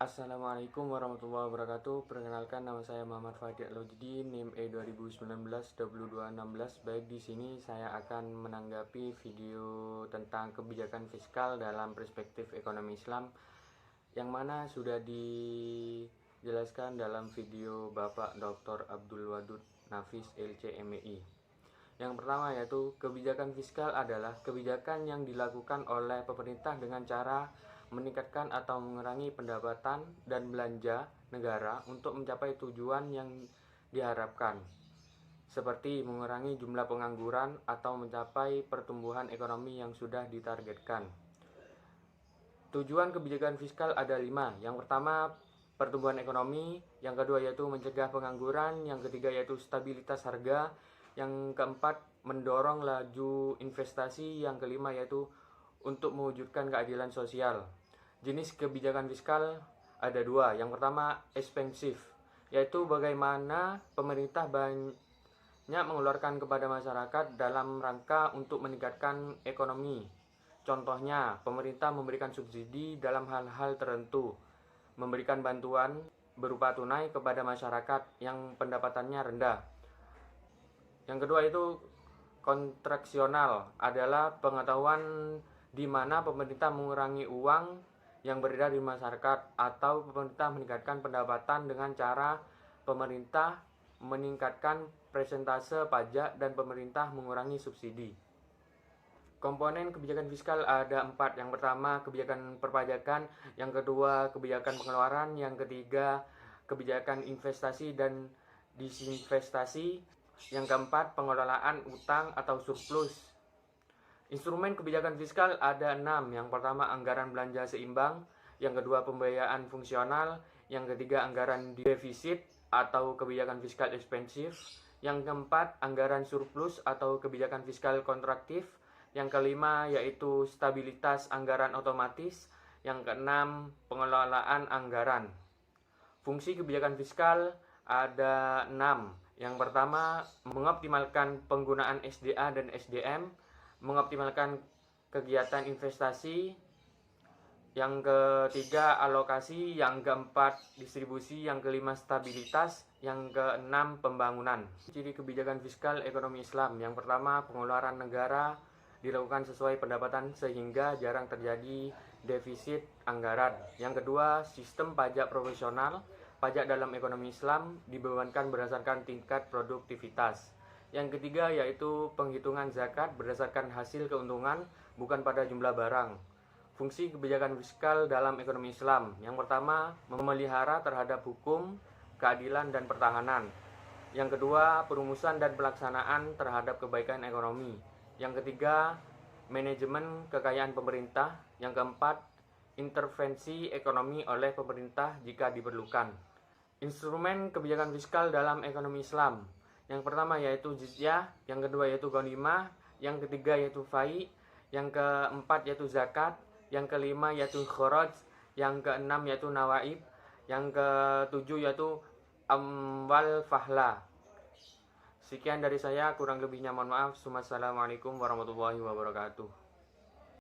Assalamualaikum warahmatullahi wabarakatuh. Perkenalkan, nama saya Muhammad Fadil Alojudin, NIM E 2019-2216. Baik, di sini saya akan menanggapi video tentang kebijakan fiskal dalam perspektif ekonomi Islam yang mana sudah dijelaskan dalam video Bapak Dr. Abdul Wadud Nafis LC MEI. Yang pertama yaitu kebijakan fiskal adalah kebijakan yang dilakukan oleh pemerintah dengan cara meningkatkan atau mengurangi pendapatan dan belanja negara untuk mencapai tujuan yang diharapkan, seperti mengurangi jumlah pengangguran atau mencapai pertumbuhan ekonomi yang sudah ditargetkan. Tujuan kebijakan fiskal ada 5. Yang pertama, pertumbuhan ekonomi. Yang kedua yaitu mencegah pengangguran. Yang ketiga yaitu stabilitas harga. Yang keempat, mendorong laju investasi. Yang kelima yaitu untuk mewujudkan keadilan sosial. Jenis kebijakan fiskal ada 2. Yang pertama, ekspansif, yaitu bagaimana pemerintah banyak mengeluarkan kepada masyarakat dalam rangka untuk meningkatkan ekonomi. Contohnya, pemerintah memberikan subsidi dalam hal-hal tertentu, memberikan bantuan berupa tunai kepada masyarakat yang pendapatannya rendah. Yang kedua itu kontraksional, adalah pengetahuan di mana pemerintah mengurangi uang yang beredar di masyarakat atau pemerintah meningkatkan pendapatan dengan cara pemerintah meningkatkan persentase pajak dan pemerintah mengurangi subsidi. Komponen kebijakan fiskal ada 4. Yang pertama, kebijakan perpajakan. Yang kedua, kebijakan pengeluaran. Yang ketiga, kebijakan investasi dan disinvestasi. Yang keempat, pengelolaan utang atau surplus. Instrumen kebijakan fiskal ada 6. Yang pertama, anggaran belanja seimbang. Yang kedua, pembiayaan fungsional. Yang ketiga, anggaran defisit atau kebijakan fiskal ekspansif. Yang keempat, anggaran surplus atau kebijakan fiskal kontraktif. Yang kelima yaitu stabilitas anggaran otomatis. Yang keenam, pengelolaan anggaran. Fungsi kebijakan fiskal ada 6. Yang pertama, mengoptimalkan penggunaan SDA dan SDM, mengoptimalkan kegiatan investasi. Yang ketiga, alokasi. Yang keempat, distribusi. Yang kelima, stabilitas. Yang keenam, pembangunan. Ciri kebijakan fiskal ekonomi Islam. Yang pertama, pengeluaran negara dilakukan sesuai pendapatan sehingga jarang terjadi defisit anggaran. Yang kedua, sistem pajak profesional. Pajak dalam ekonomi Islam dibebankan berdasarkan tingkat produktivitas. Yang ketiga yaitu penghitungan zakat berdasarkan hasil keuntungan, bukan pada jumlah barang. Fungsi kebijakan fiskal dalam ekonomi Islam. Yang pertama, memelihara terhadap hukum, keadilan dan pertahanan. Yang kedua, perumusan dan pelaksanaan terhadap kebaikan ekonomi. Yang ketiga, manajemen kekayaan pemerintah. Yang keempat, intervensi ekonomi oleh pemerintah jika diperlukan. Instrumen kebijakan fiskal dalam ekonomi Islam. Yang pertama yaitu jizyah, yang kedua yaitu ghanimah, yang ketiga yaitu fai, yang keempat yaitu zakat, yang kelima yaitu kharaj, yang keenam yaitu nawaib, yang ketujuh yaitu amwal fahla. Sekian dari saya, kurang lebihnya mohon maaf. Assalamualaikum warahmatullahi wabarakatuh.